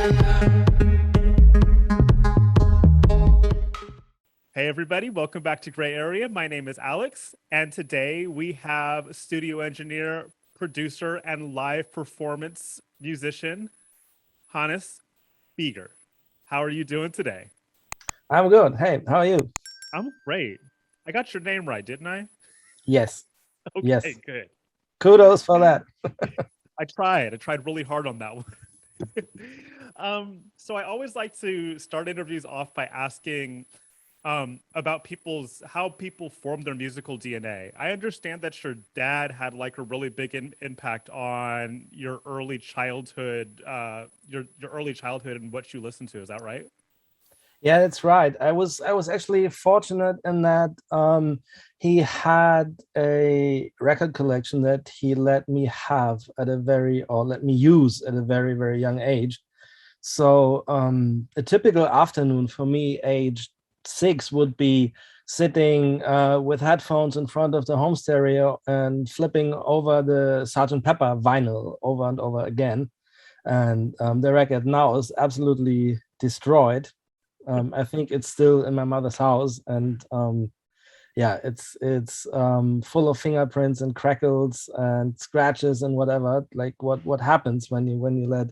Hey everybody, welcome back to Gray Area. My name is Alex, and today we have studio engineer, producer, and live performance musician, Hannes Bieger. How are you doing today? I'm good. Hey, how are you? I'm great. I got your name right, didn't I? Yes, Okay, yes. good. Kudos for that. I tried. I tried really hard on that one. So I always like to start interviews off by asking about people's how people form their musical DNA. I understand that your dad had like a really big impact on your early childhood, your early childhood and what you listened to. Is that right? Yeah, that's right. I was actually fortunate in that he had a record collection that he let me have at a very or let me use at a very, very young age. So a typical afternoon for me, age 6, would be sitting with headphones in front of the home stereo and flipping over the Sergeant Pepper vinyl over and over again. And the record now is absolutely destroyed. I think it's still in my mother's house, and yeah, it's full of fingerprints and crackles and scratches and whatever. Like what happens when you let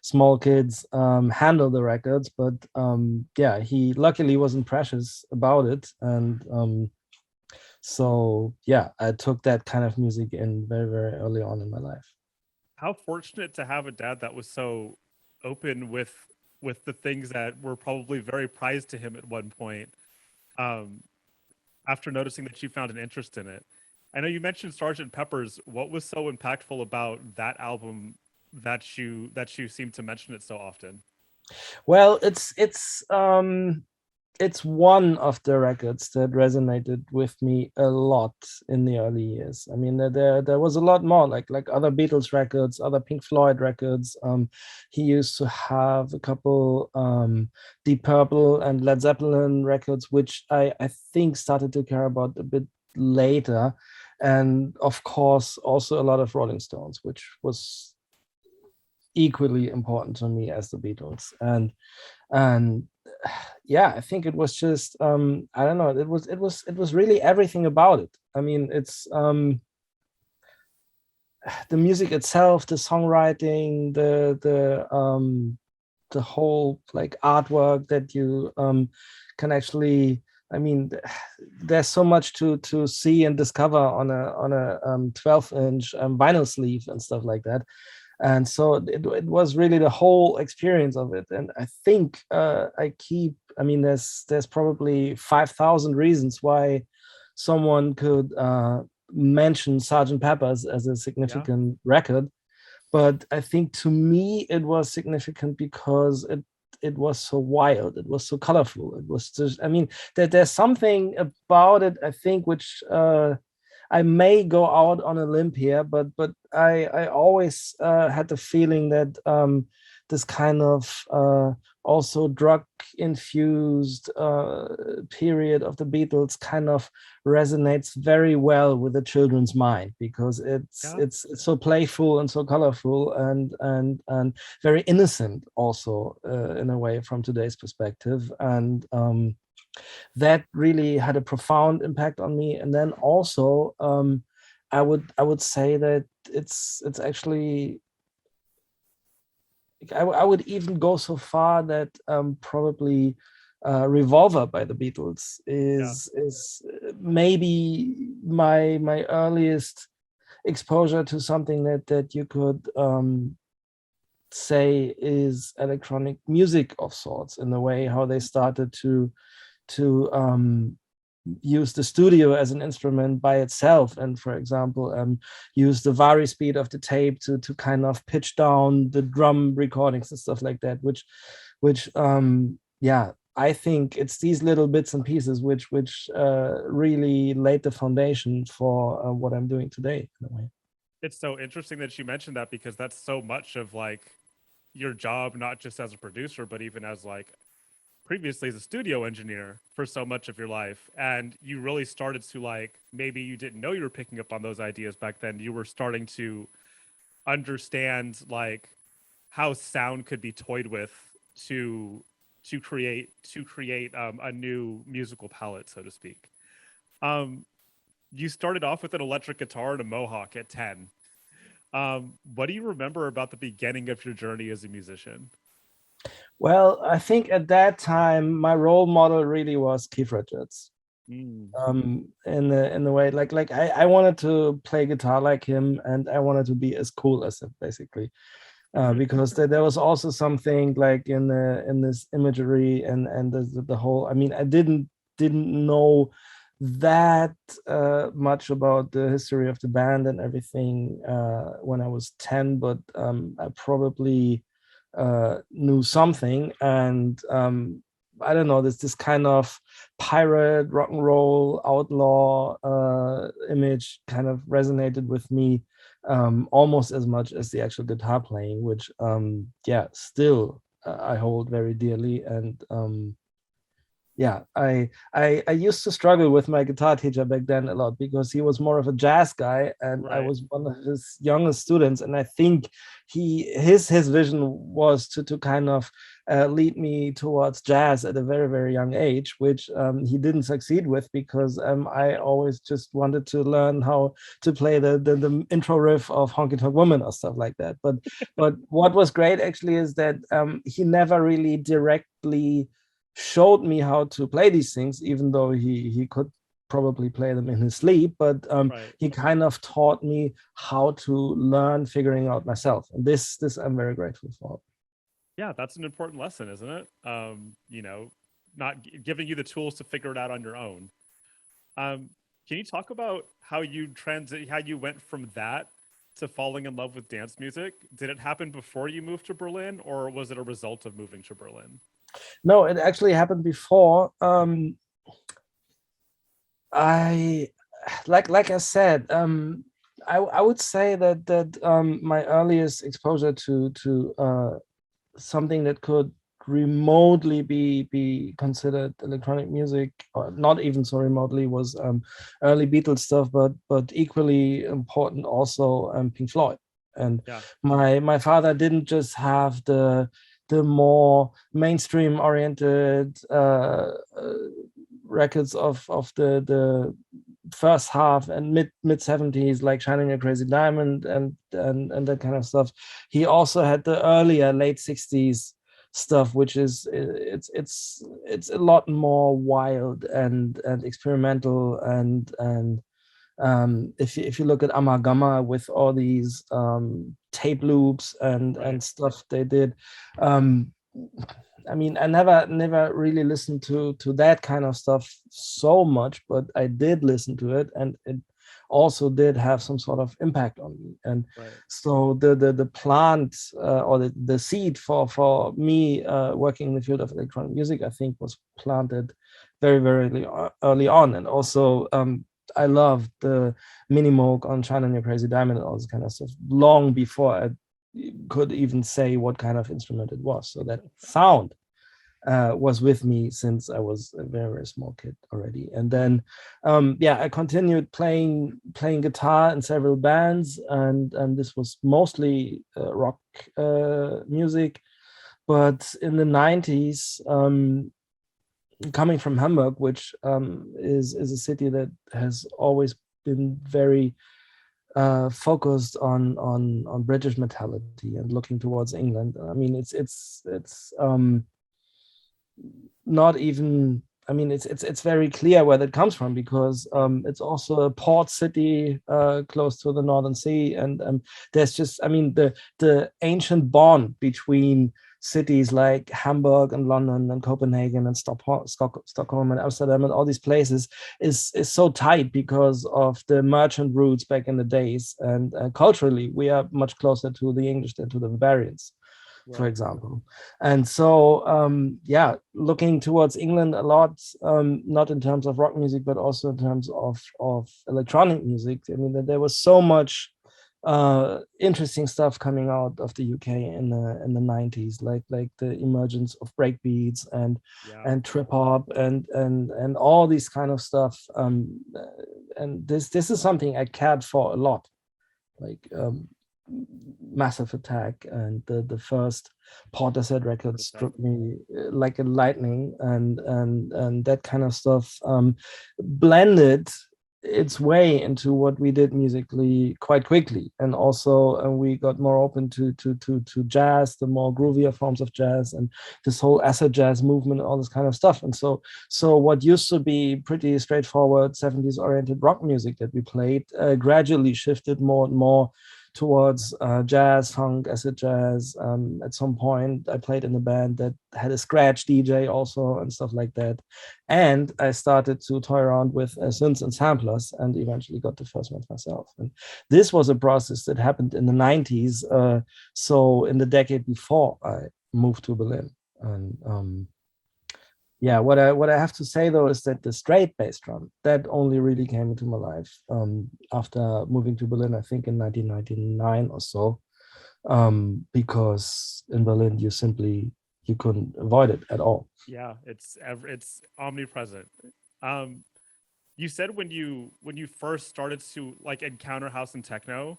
small kids handle the records. But yeah, he luckily wasn't precious about it, and so yeah, I took that kind of music in very, very early on in my life. How fortunate to have a dad that was so open with the things that were probably very prized to him at one point. Um, After noticing that you found an interest in it. I know you mentioned Sergeant Pepper's. What was so impactful about that album that you seem to mention it so often? Well, it's one of the records that resonated with me a lot in the early years. I mean, there was a lot more, like other Beatles records, other Pink Floyd records. He used to have a couple Deep Purple and Led Zeppelin records, which I think started to care about a bit later, and of course also a lot of Rolling Stones, which was equally important to me as the Beatles. And yeah, I think it was just I don't know, it was really everything about it. I mean, it's the music itself, the songwriting, the whole like artwork that you can actually, I mean, there's so much to see and discover on a 12-inch vinyl sleeve and stuff like that. And so it was really the whole experience of it. And I think I mean, there's probably 5,000 reasons why someone could mention Sergeant Pepper's as a Yeah. significant record. But I think to me it was significant because it was so wild, it was so colorful, it was just, I mean, there's something about it, I think, which I may go out on a limb here, but I always had the feeling that this kind of also drug infused period of the Beatles kind of resonates very well with the children's mind, because Yeah. it's so playful and so colorful and very innocent also, in a way, from today's perspective. And that really had a profound impact on me. And then also, I would say that it's actually, I would even go so far that probably Revolver by the Beatles Yeah. is maybe my earliest exposure to something that you could say is electronic music of sorts, in the way how they started to use the studio as an instrument by itself, and for example use the vari speed of the tape to kind of pitch down the drum recordings and stuff like that, which yeah, I think it's these little bits and pieces which really laid the foundation for what I'm doing today, in a way. It's so interesting that you mentioned that because that's so much of like your job, not just as a producer, but even as like previously as a studio engineer for so much of your life. And you really started to like, maybe you didn't know you were picking up on those ideas back then. You were starting to understand like how sound could be toyed with to create a new musical palette, so to speak. Um, you started off with an electric guitar and a mohawk at 10. What do you remember about the beginning of your journey as a musician? Well, I think at that time my role model really was Keith Richards. Mm, In the way I wanted to play guitar like him, and I wanted to be as cool as him, basically. Because there was also something like in this imagery and the whole. I mean, I didn't know that much about the history of the band and everything when I was 10, but I probably knew something. And I don't know, this kind of pirate rock and roll outlaw image kind of resonated with me almost as much as the actual guitar playing, which yeah, still I hold very dearly. And yeah, I used to struggle with my guitar teacher back then a lot, because he was more of a jazz guy and I right. was one of his youngest students. And I think his vision was to kind of lead me towards jazz at a very, very young age, which he didn't succeed with, because I always just wanted to learn how to play the intro riff of Honky Tonk Woman or stuff like that. But what was great actually is that he never really directly showed me how to play these things, even though he could probably play them in his sleep. But Right. he kind of taught me how to learn figuring out myself, and this I'm very grateful for. Yeah, that's an important lesson, isn't it? You know, not giving you the tools to figure it out on your own. Um, can you talk about how you went from that to falling in love with dance music? Did it happen before you moved to Berlin, or was it a result of moving to Berlin? No, it actually happened before. I like I said, I would say that my earliest exposure to something that could remotely be considered electronic music, or not even so remotely, was early Beatles stuff, but equally important also Pink Floyd. And Yeah. my father didn't just have the more mainstream oriented records of the first half and mid 70s, like Shining a Crazy Diamond and that kind of stuff. He also had the earlier late 60s stuff, which is it's a lot more wild and experimental. And if you look at Amalgama with all these tape loops Right. and stuff they did, um, I mean, I never really listened to that kind of stuff so much, but I did listen to it, and it also did have some sort of impact on me. And Right. so the plant or the seed for me working in the field of electronic music, I think, was planted very, very early on. And also I loved the mini moog on China and Your Crazy Diamond and all this kind of stuff long before I could even say what kind of instrument it was. So that sound was with me since I was a very, very small kid already. And then, yeah, I continued playing guitar in several bands, and this was mostly rock music. But in the 90s, coming from Hamburg, which is a city that has always been very focused on British mentality and looking towards England. I mean, it's not even. I mean, it's very clear where that comes from, because it's also a port city close to the Northern Sea, and there's just, I mean, the ancient bond between cities like Hamburg and London and Copenhagen and Stockholm and Amsterdam and all these places is so tight because of the merchant routes back in the days. And culturally, we are much closer to the English than to the Bavarians, for Right. example. And so, yeah, looking towards England a lot, not in terms of rock music, but also in terms of electronic music. I mean, there was so much interesting stuff coming out of the UK in the 90s, like the emergence of breakbeats Yeah. and trip hop and all these kind of stuff. And this is something I cared for a lot. Like Massive Attack and the first Portishead record struck me like a lightning, and that kind of stuff blended its way into what we did musically quite quickly. And also we got more open to jazz, the more groovier forms of jazz, and this whole acid jazz movement, all this kind of stuff. And so what used to be pretty straightforward 70s oriented rock music that we played gradually shifted more and more towards jazz, funk, acid jazz. At some point, I played in a band that had a scratch DJ also and stuff like that. And I started to toy around with synths and samplers, and eventually got the first ones myself. And this was a process that happened in the 90s. So in the decade before I moved to Berlin. And yeah, what I have to say though is that the straight bass drum that only really came into my life after moving to Berlin, I think in 1999 or so, because in Berlin you couldn't avoid it at all. Yeah, it's omnipresent. You said when you first started to like encounter house and techno,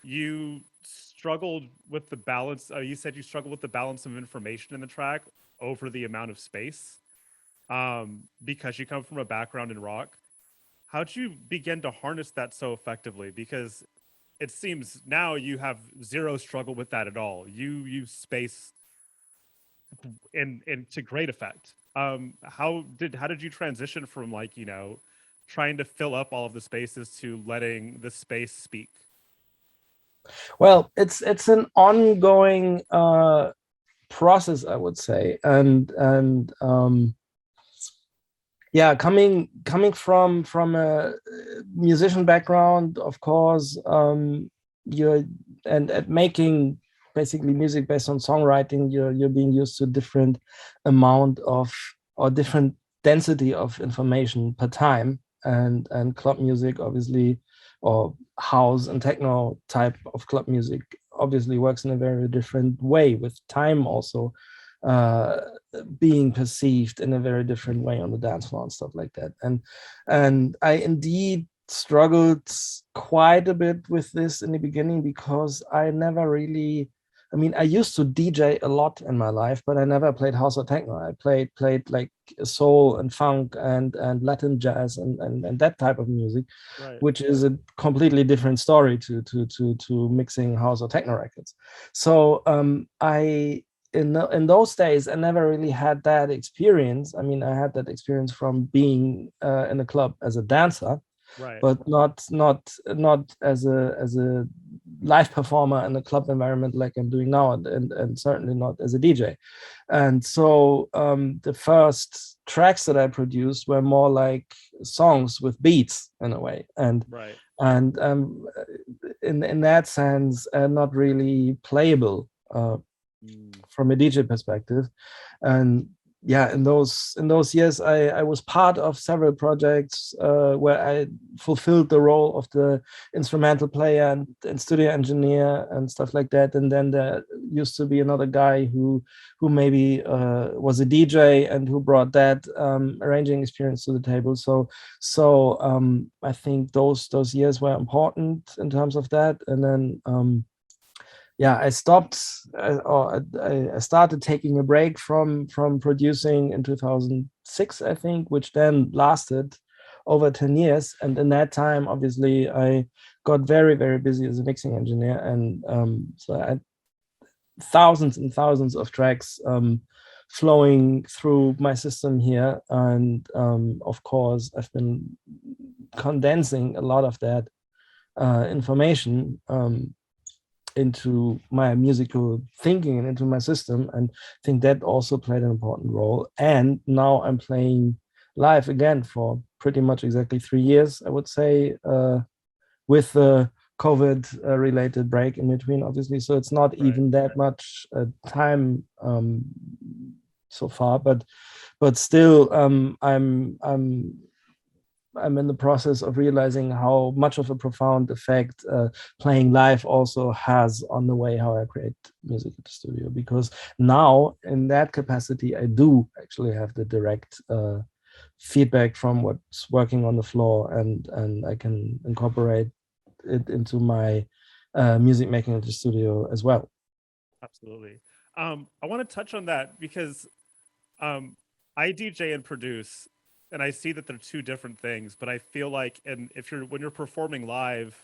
you struggled with the balance. You said you struggled with the balance of information in the track over the amount of space. Because you come from a background in rock. How'd you begin to harness that so effectively? Because it seems now you have zero struggle with that at all. You use space in to great effect. How did you transition from like, trying to fill up all of the spaces to letting the space speak? Well, it's an ongoing process, I would say, and yeah, coming from a musician background, of course, you're and at making basically music based on songwriting, you're being used to different amount of or different density of information per time, and club music obviously, or house and techno type of club music obviously works in a very different way, with time also uh, being perceived in a very different way on the dance floor and stuff like that. And I indeed struggled quite a bit with this in the beginning, because I never really, I mean, I used to DJ a lot in my life, but I never played house or techno. I played like soul and funk and Latin jazz and that type of music, Right. which is a completely different story to mixing house or techno records. So I in those days I never really had that experience. I mean, I had that experience from being in a club as a dancer, Right. but not as a live performer in a club environment like I'm doing now, and certainly not as a DJ. And so the first tracks that I produced were more like songs with beats in a way, and Right. and in that sense, not really playable from a DJ perspective. And yeah, in those years, I was part of several projects where I fulfilled the role of the instrumental player and studio engineer and stuff like that. And then there used to be another guy who maybe was a DJ and who brought that arranging experience to the table. So I think those years were important in terms of that. And then yeah, I stopped, or I started taking a break from producing in 2006, I think, which then lasted over 10 years. And in that time, obviously, I got very, very busy as a mixing engineer. And so I had thousands and thousands of tracks flowing through my system here. And of course, I've been condensing a lot of that information into my musical thinking and into my system, and I think that also played an important role. And now I'm playing live again for pretty much exactly 3 years, I would say, with the COVID related break in between, obviously. So it's not even that much time so far, but still, I'm in the process of realizing how much of a profound effect playing live also has on the way how I create music at the studio. Because now, in that capacity, I do actually have the direct feedback from what's working on the floor, and I can incorporate it into my music making at the studio as well. Absolutely. I want to touch on that because I DJ and produce, and I see that they're two different things. But I feel like, and if you're when you're performing live,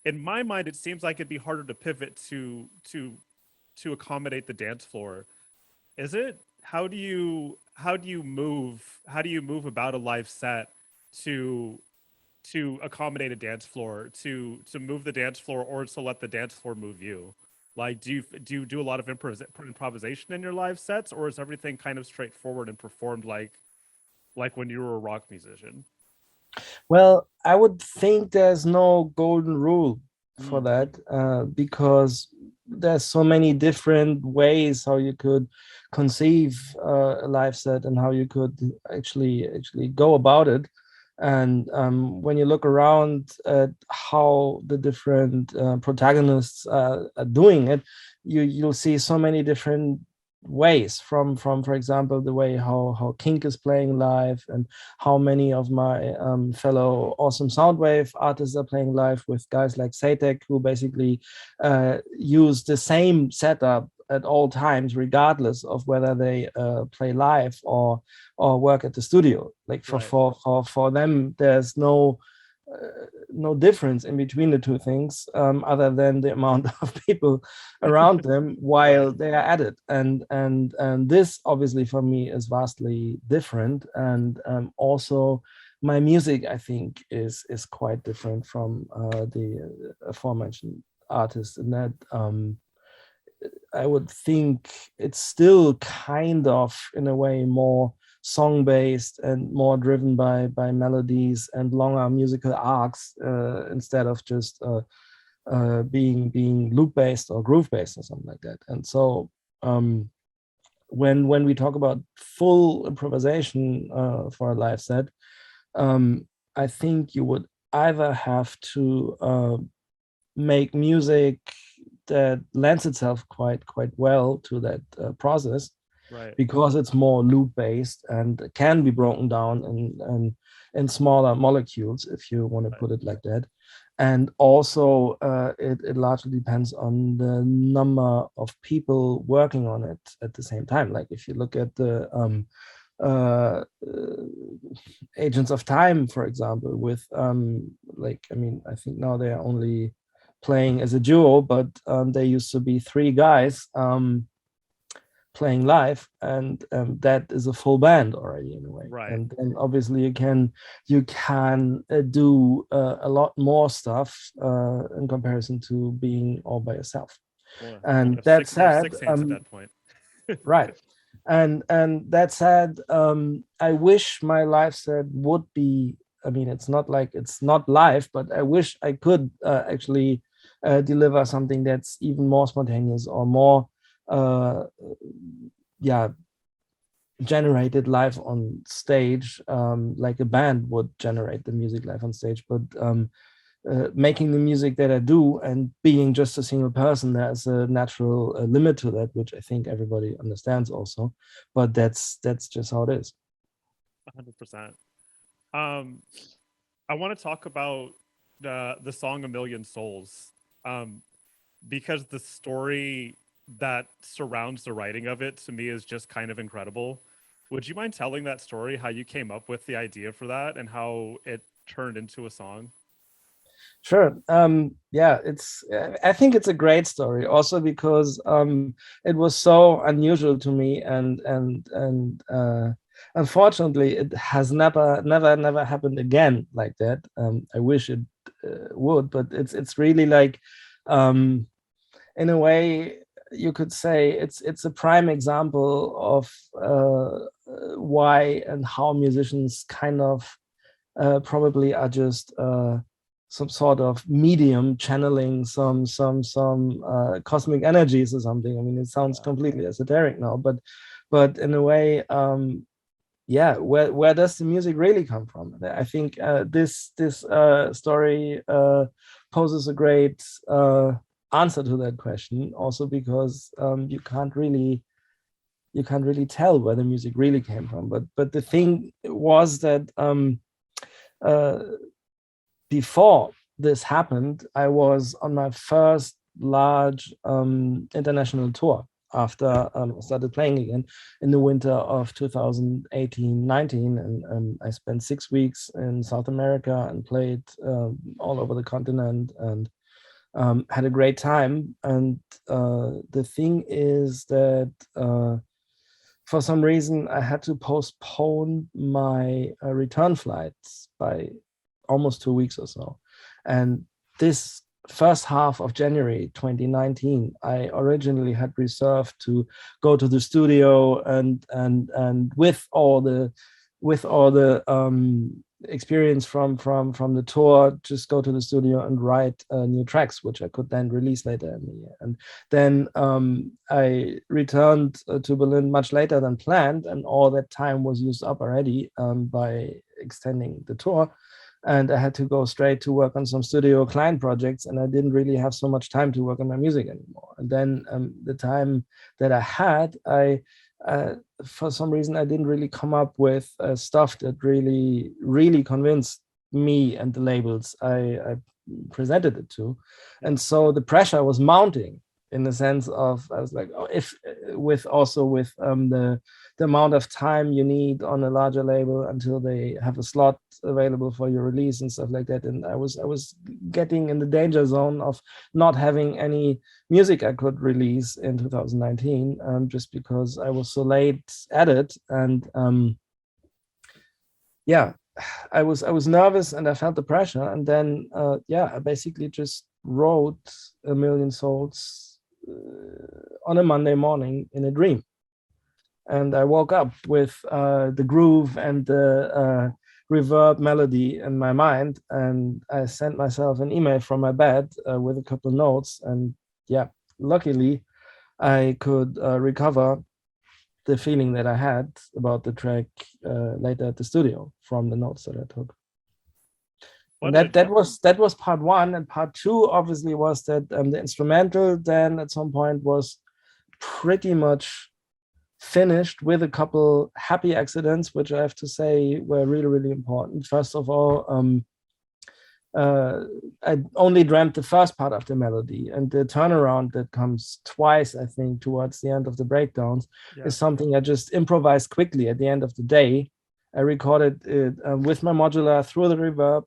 in my mind, it seems like it'd be harder to pivot to accommodate the dance floor. Is it? How do you move about a live set to accommodate a dance floor, to move the dance floor, or to let the dance floor move you? Like, do you do a lot of improvisation in your live sets, or is everything kind of straightforward and performed like when you were a rock musician? Well, I would think there's no golden rule for Mm, that, because there's so many different ways how you could conceive a live set and how you could actually go about it. And when you look around at how the different protagonists are doing it, you'll see so many different ways from for example the way how Kink is playing live, and how many of my fellow awesome soundwave artists are playing live with guys like Satek, who basically use the same setup at all times, regardless of whether they play live or work at the studio. Like right. for them, there's no difference in between the two things, other than the amount of people around them while Right. they are at it. And this obviously for me is vastly different. And also my music, I think, is quite different from the aforementioned artists, in that I would think it's still kind of, in a way, more song based and more driven by melodies and longer musical arcs, instead of just being loop based or groove based or something like that. And so um, when we talk about full improvisation for a live set, I think you would either have to make music that lends itself quite well to that process, Right. because it's more loop based and can be broken down in smaller molecules, if you want to Right. put it like that. And also it largely depends on the number of people working on it at the same time. Like if you look at the uh, Agents of Time, for example, with like, I mean, I think now they are only playing as a duo, but there used to be three guys playing live, and that is a full band already in a way. Right. And obviously you can do a lot more stuff in comparison to being all by yourself. Well, And that you have said, six hands at that point. right. And that said, I wish my live set would be. I mean, it's not like it's not live, but I wish I could actually deliver something that's even more spontaneous or more, uh, yeah, generated live on stage, like a band would generate the music live on stage. But making the music that I do and being just a single person, there's a natural limit to that, which I think everybody understands also. But that's just how it is. 100%. Um, I want to talk about the song "A Million Souls," um, because the story that surrounds the writing of it to me is just kind of incredible. Would you mind telling that story, how you came up with the idea for that and how it turned into a song? Sure. Yeah, it's. I think it's a great story, also because it was so unusual to me, and unfortunately, it has never happened again like that. I wish it would, but it's really like, um, in a way, you could say it's a prime example of why and how musicians kind of probably are just some sort of medium channeling some cosmic energies or something. I mean, it sounds Yeah. completely esoteric now, but in a way, yeah, where does the music really come from? I think this story poses a great answer to that question, also because you can't really tell where the music really came from. But the thing was that uh, before this happened, I was on my first large international tour after I started playing again in the winter of 2018-19, and I spent 6 weeks in South America and played all over the continent, and had a great time. And the thing is that for some reason I had to postpone my return flights by almost 2 weeks or so. And this first half of January 2019, I originally had reserved to go to the studio and with all the experience from the tour, just go to the studio and write new tracks, which I could then release later in the year. And then I returned to Berlin much later than planned, and all that time was used up already by extending the tour. And I had to go straight to work on some studio client projects, and I didn't really have so much time to work on my music anymore. And then the time that I had, for some reason, I didn't really come up with stuff that really convinced me and the labels I presented it to. And so the pressure was mounting, in the sense of, I was like, oh, if with the amount of time you need on a larger label until they have a slot available for your release and stuff like that. And I was getting in the danger zone of not having any music I could release in 2019, just because I was so late at it. And yeah, I was nervous and I felt the pressure. And then I basically just wrote A Million Souls on a Monday morning in a dream. And I woke up with the groove and the reverb melody in my mind, and I sent myself an email from my bed with a couple of notes. And yeah, luckily I could recover the feeling that I had about the track later at the studio from the notes that I took. And that was part one. And part two obviously was that the instrumental then at some point was pretty much finished, with a couple happy accidents, which I have to say were really important. First of all, I only dreamt the first part of the melody, and the turnaround that comes twice, I think, towards the end of the breakdowns is something I just improvised quickly at the end of the day. I recorded it with my modular through the reverb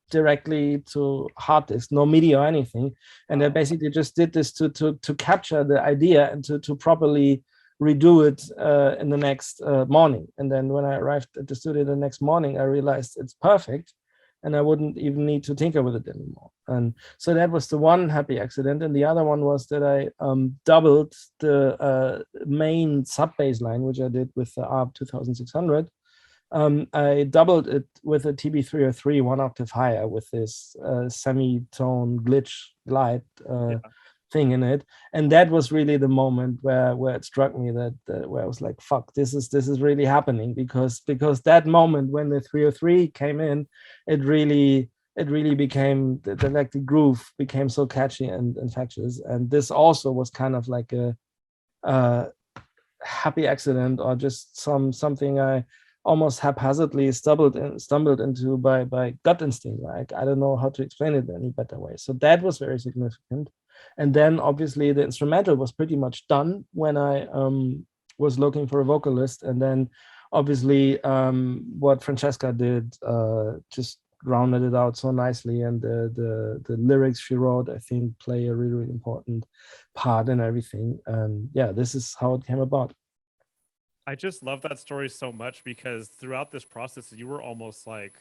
directly to hard disk, no MIDI or anything. And I basically just did this to capture the idea and to properly redo it in the next morning. And then when I arrived at the studio the next morning, I realized it's perfect, and I wouldn't even need to tinker with it anymore. And so that was the one happy accident. And the other one was that I doubled the main sub bass line, which I did with the ARP 2600. I doubled it with a TB303, 1 octave higher, with this semitone glitch glide thing in it. And that was really the moment where it struck me that where I was like, fuck, this is really happening, because that moment when the 303 came in, it really became the groove became so catchy and infectious. And this also was kind of like a happy accident, or just something I almost haphazardly stumbled into by gut instinct. Like, I don't know how to explain it any better way. So that was very significant. And then obviously the instrumental was pretty much done when I was looking for a vocalist. And then obviously what Francesca did just rounded it out so nicely. And the lyrics she wrote, I think, play a really important part in everything. And yeah, this is how it came about. I just love that story so much, because throughout this process, you were almost like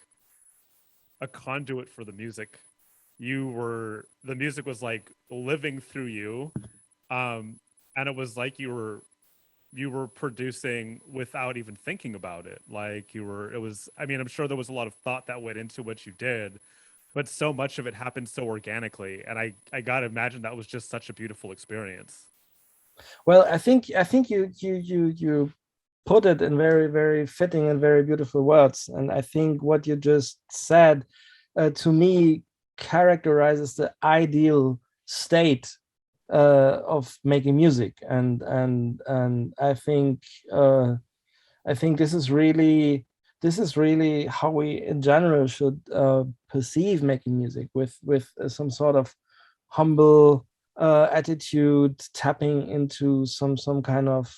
a conduit for the music. The music was like living through you. And it was like you were producing without even thinking about it. Like I'm sure there was a lot of thought that went into what you did, but so much of it happened so organically. And I gotta imagine that was just such a beautiful experience. Well, I think you put it in very, very fitting and very beautiful words. And I think what you just said to me characterizes the ideal state of making music. And I think this is really this is really how we in general should perceive making music, with some sort of humble attitude, tapping into some kind of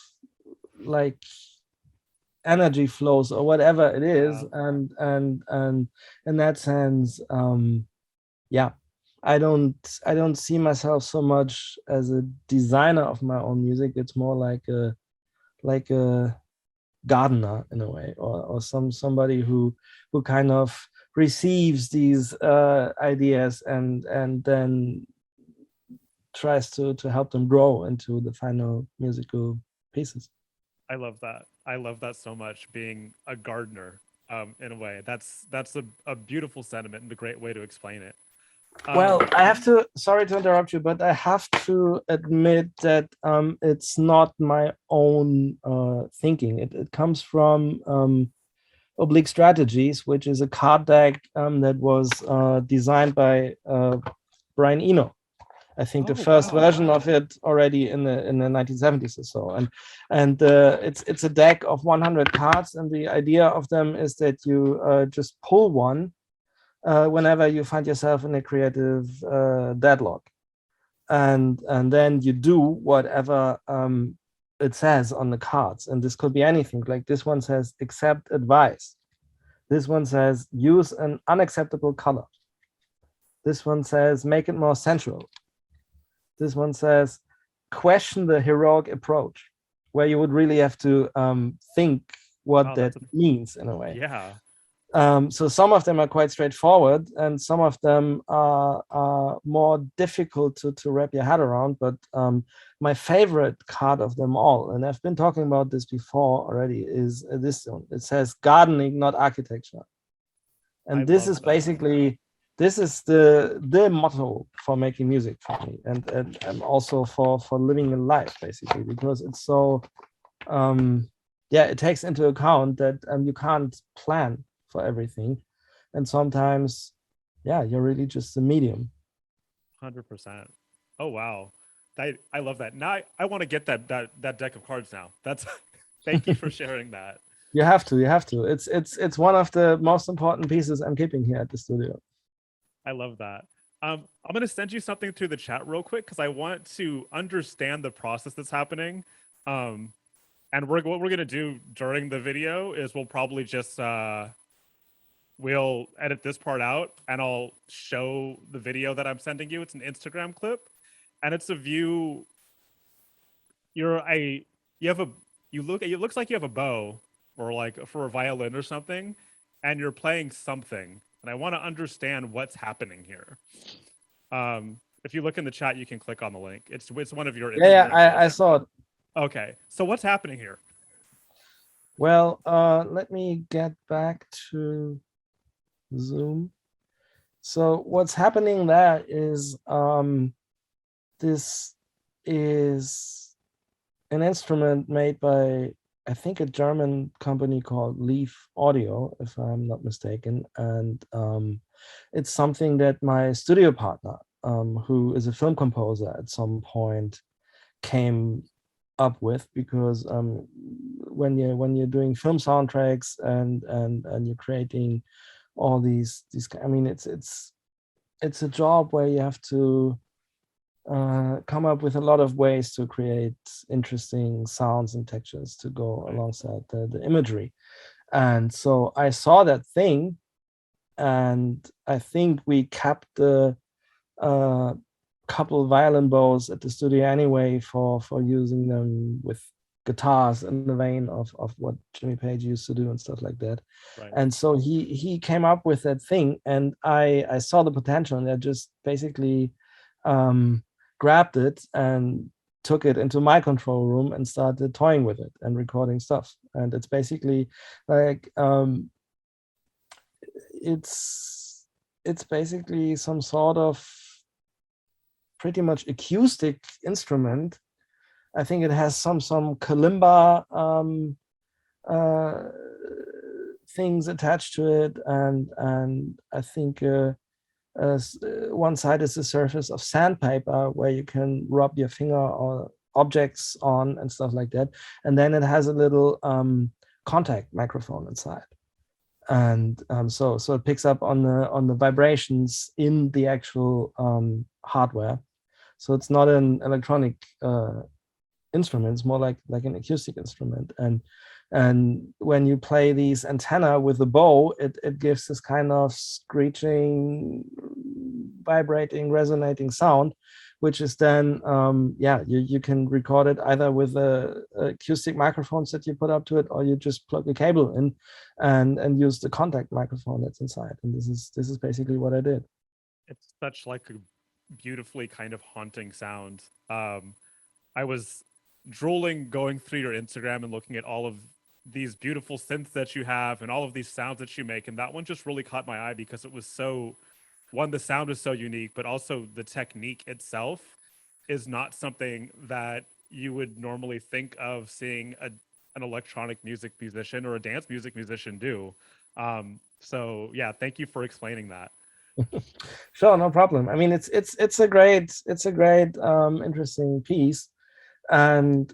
like energy flows or whatever it is. Yeah. And in that sense, yeah, I don't see myself so much as a designer of my own music. It's more like a gardener in a way, or somebody who kind of receives these ideas and then tries to help them grow into the final musical pieces. I love that. I love that so much, being a gardener, in a way. That's a beautiful sentiment and a great way to explain it. Well, I have to, sorry to interrupt you, but I have to admit that it's not my own thinking. It comes from Oblique Strategies, which is a card deck that was designed by Brian Eno. I think the Oh, first wow. version of it already in the 1970s or so, and it's a deck of 100 cards, and the idea of them is that you just pull one whenever you find yourself in a creative deadlock, and then you do whatever it says on the cards, and this could be anything. Like this one says accept advice. This one says use an unacceptable color. This one says make it more sensual. This one says question the heroic approach, where you would really have to think what Wow, that means in a way. yeah. So some of them are quite straightforward, and some of them are more difficult to wrap your head around. But my favorite card of them all, and I've been talking about this before already, is this one. It says gardening, not architecture. And I this love is that. basically, this is the motto for making music for me, and also for living a life, basically, because it's so yeah, it takes into account that you can't plan for everything, and sometimes, yeah, you're really just a medium. 100%. Oh, wow. I love that. Now I want to get that deck of cards now. That's thank you for sharing that. You have to. It's one of the most important pieces I'm keeping here at the studio. I love that. I'm gonna send you something through the chat real quick because I want to understand the process that's happening. Um, and what we're gonna do during the video is we'll probably just we'll edit this part out and I'll show the video that I'm sending you. It's an Instagram clip, and it's a view. You're a you have a you look it looks like you have a bow or like for a violin or something, and you're playing something. And I want to understand what's happening here. If you look in the chat, you can click on the link. It's one of your Yeah, Instagram I posts. saw it. Okay, so what's happening here? Well, let me get back to Zoom. So what's happening there is this is an instrument made by, I think, a German company called Leaf Audio, if I'm not mistaken. And it's something that my studio partner, who is a film composer at some point, came up with, because when you're doing film soundtracks and you're creating all these, I mean, it's a job where you have to come up with a lot of ways to create interesting sounds and textures to go alongside the imagery. And so I saw that thing, and I think we kept the couple violin bows at the studio anyway for using them with guitars in the vein of what Jimmy Page used to do and stuff like that. Right. And so he came up with that thing, and I saw the potential, and I just basically grabbed it and took it into my control room and started toying with it and recording stuff. And it's basically like it's basically some sort of pretty much acoustic instrument. I think it has some kalimba things attached to it, and I think one side is the surface of sandpaper where you can rub your finger or objects on and stuff like that, and then it has a little contact microphone inside. and so it picks up on the vibrations in the actual hardware. So it's not an electronic instrument; it's more like an acoustic instrument. And when you play these antenna with the bow, it gives this kind of screeching, vibrating, resonating sound, which is then you can record it either with the acoustic microphones that you put up to it, or you just plug a cable in and use the contact microphone that's inside. And this is basically what I did. It's such like a beautifully kind of haunting sound. I was drooling going through your Instagram and looking at all of these beautiful synths that you have and all of these sounds that you make, and that one just really caught my eye because it was so, one, the sound is so unique, but also the technique itself is not something that you would normally think of seeing an electronic music musician or a dance music musician do. So yeah, thank you for explaining that. Sure, no problem. I mean, it's a great interesting piece, and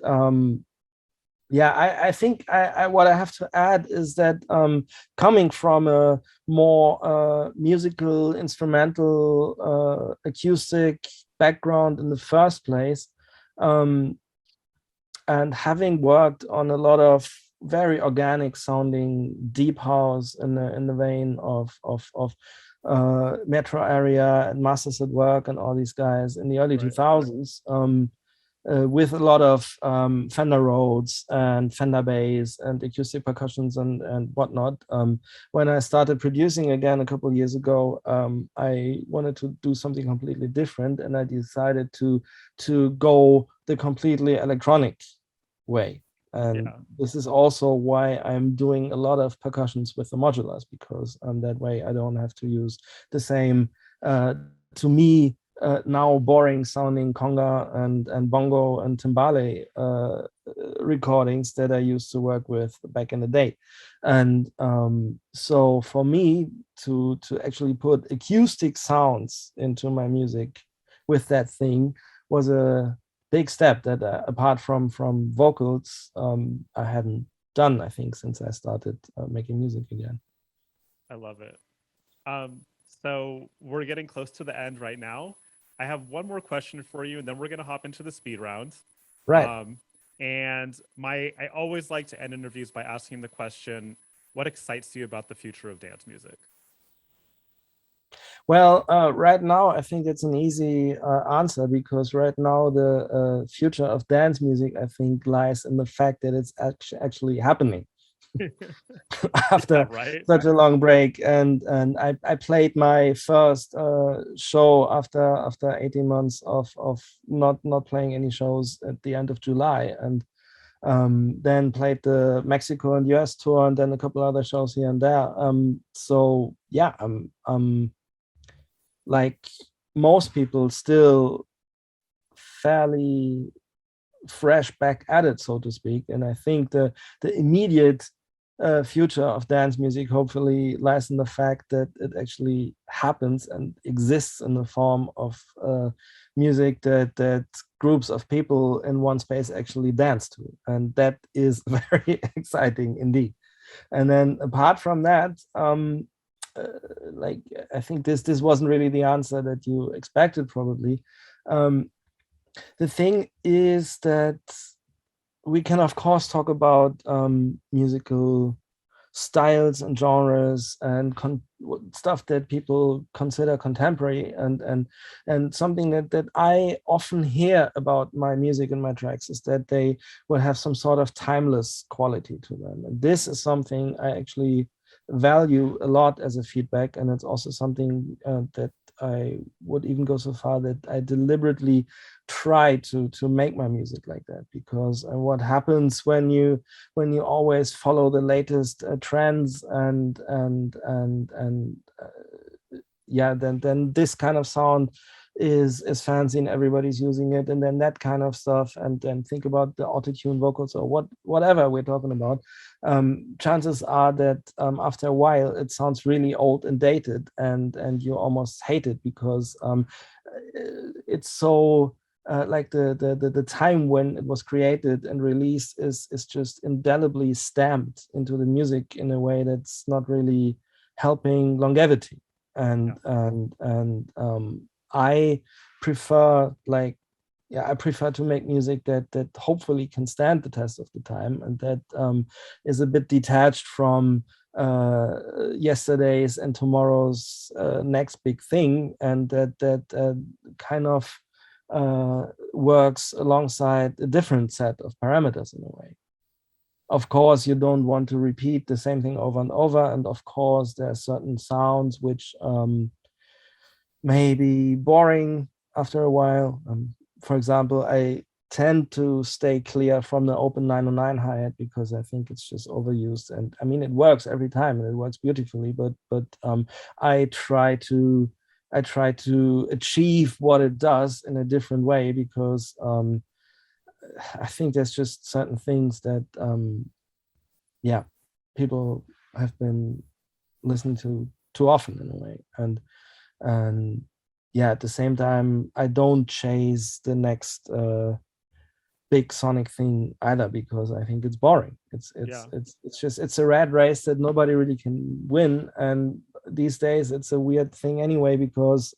I think what I have to add is that coming from a more musical, instrumental, acoustic background in the first place, and having worked on a lot of very organic sounding deep house in the vein of Metro Area and Masters at Work and all these guys in the early Right. 2000s, with a lot of Fender Rhodes and Fender bass and acoustic percussions and whatnot. When I started producing again a couple of years ago, I wanted to do something completely different, and I decided to go the completely electronic way. And this is also why I'm doing a lot of percussions with the modulars, because that way I don't have to use the same, to me, now boring sounding conga and bongo and timbale recordings that I used to work with back in the day. And so for me to actually put acoustic sounds into my music with that thing was a big step that apart from vocals, I hadn't done, I think, since I started making music again. I love it. So we're getting close to the end right now. I have one more question for you, and then we're going to hop into the speed round. Right. And I always like to end interviews by asking the question, what excites you about the future of dance music? Well, right now, I think it's an easy answer, because right now the future of dance music, I think, lies in the fact that it's actually happening. After such a long break, and I played my first show after 18 months of not playing any shows at the end of July, and then played the Mexico and US tour, and then a couple other shows here and there. So yeah, I'm like most people still fairly fresh back at it, so to speak, and I think the immediate future of dance music hopefully lies in the fact that it actually happens and exists in the form of music that groups of people in one space actually dance to, and that is very exciting indeed. And then apart from that, like, I think this wasn't really the answer that you expected, probably. The thing is that we can, of course, talk about musical styles and genres and stuff that people consider contemporary, and something that I often hear about my music and my tracks is that they will have some sort of timeless quality to them, and this is something I actually value a lot as a feedback, and it's also something that I would even go so far that I deliberately try to make my music like that, because what happens when you always follow the latest trends and yeah, then this kind of sound is fancy and everybody's using it, and then that kind of stuff, and then think about the auto-tune vocals or whatever we're talking about. Chances are that after a while it sounds really old and dated, and you almost hate it, because it's so like the time when it was created and released is just indelibly stamped into the music in a way that's not really helping longevity. And I prefer, like, I prefer to make music that hopefully can stand the test of the time, and that is a bit detached from yesterday's and tomorrow's next big thing, and that kind of works alongside a different set of parameters in a way. Of course, you don't want to repeat the same thing over and over, and of course, there are certain sounds which may be boring after a while. For example, I tend to stay clear from the open 909 hi-hat because I think it's just overused. And I mean, it works every time and it works beautifully, but I try to achieve what it does in a different way, because I think there's just certain things that people have been listening to too often in a way. And at the same time, I don't chase the next big sonic thing either, because I think it's boring. It's just, it's a rat race that nobody really can win. And these days it's a weird thing anyway, because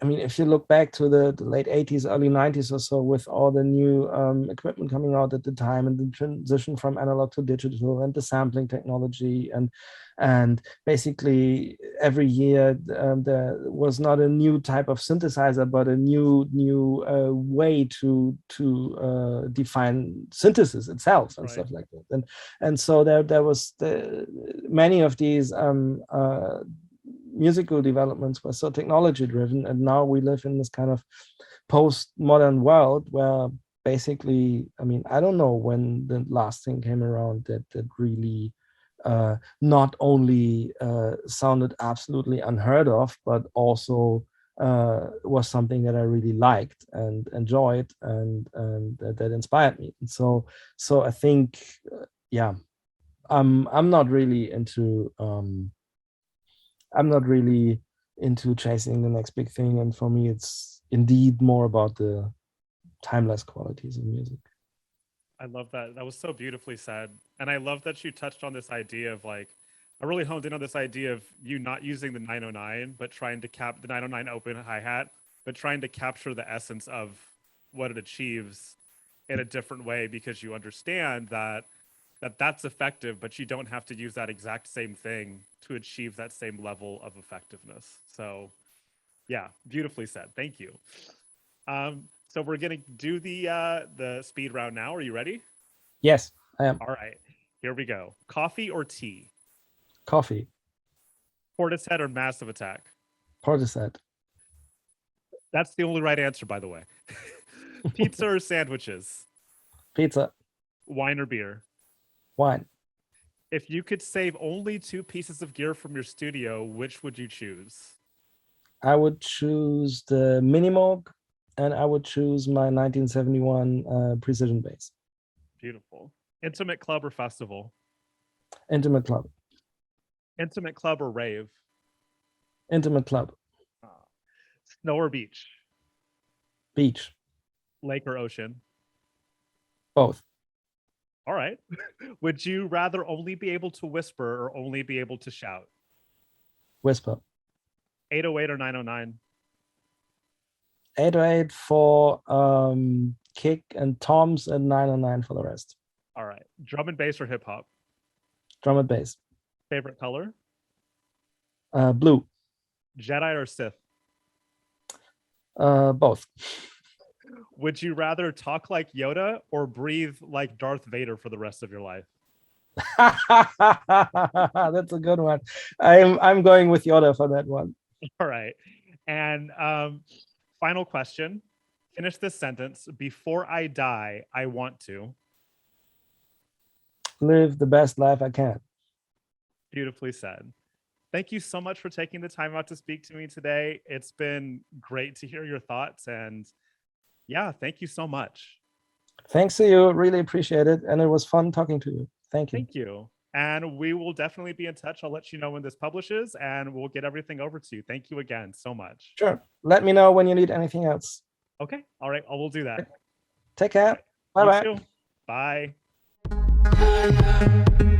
I mean, if you look back to the late 80s, early 90s or so, with all the new equipment coming out at the time, and the transition from analog to digital, and the sampling technology, and basically every year there was not a new type of synthesizer, but a new way to define synthesis itself, and stuff like that. And so there was many of these musical developments were so technology driven, and now we live in this kind of post-modern world where basically, I mean, I don't know when the last thing came around that really not only sounded absolutely unheard of, but also was something that I really liked and enjoyed, and that inspired me. And so I think I'm not really into chasing the next big thing. And for me, it's indeed more about the timeless qualities of music. I love that. That was so beautifully said. And I love that you touched on this idea of, like, I really honed in on this idea of you not using the 909, but trying to the 909 open hi-hat, but trying to capture the essence of what it achieves in a different way, because you understand that that's effective, but you don't have to use that exact same thing to achieve that same level of effectiveness. So yeah, beautifully said. Thank you. So we're gonna do the speed round now. Are you ready? Yes, I am. All right, here we go. Coffee or tea? Coffee. Portishead or Massive Attack? Portishead. That's the only right answer, by the way. Pizza or sandwiches? Pizza. Wine or beer? Wine. If you could save only 2 pieces of gear from your studio, which would you choose? I would choose the Minimoog, and I would choose my 1971 precision bass. Beautiful. Intimate club or festival? Intimate club. Intimate club or rave? Intimate club. Snow or beach? Beach. Lake or ocean? Both. All right. Would you rather only be able to whisper or only be able to shout? Whisper. 808 or 909? 808 for kick and toms, and 909 for the rest. All right. Drum and bass or hip hop? Drum and bass. Favorite color? Blue. Jedi or Sith? Both. Would you rather talk like Yoda or breathe like Darth Vader for the rest of your life? That's a good one. I'm going with Yoda for that one. All right. And final question. Finish this sentence. Before I die, I want to live the best life I can. Beautifully said. Thank you so much for taking the time out to speak to me today. It's been great to hear your thoughts, and yeah, thank you so much. Thanks to you. Really appreciate it. And it was fun talking to you. Thank you. Thank you. And we will definitely be in touch. I'll let you know when this publishes, and we'll get everything over to you. Thank you again so much. Sure. Let me know when you need anything else. Okay. All right. I will do that. Take care. Right. Bye-bye. You too. Bye.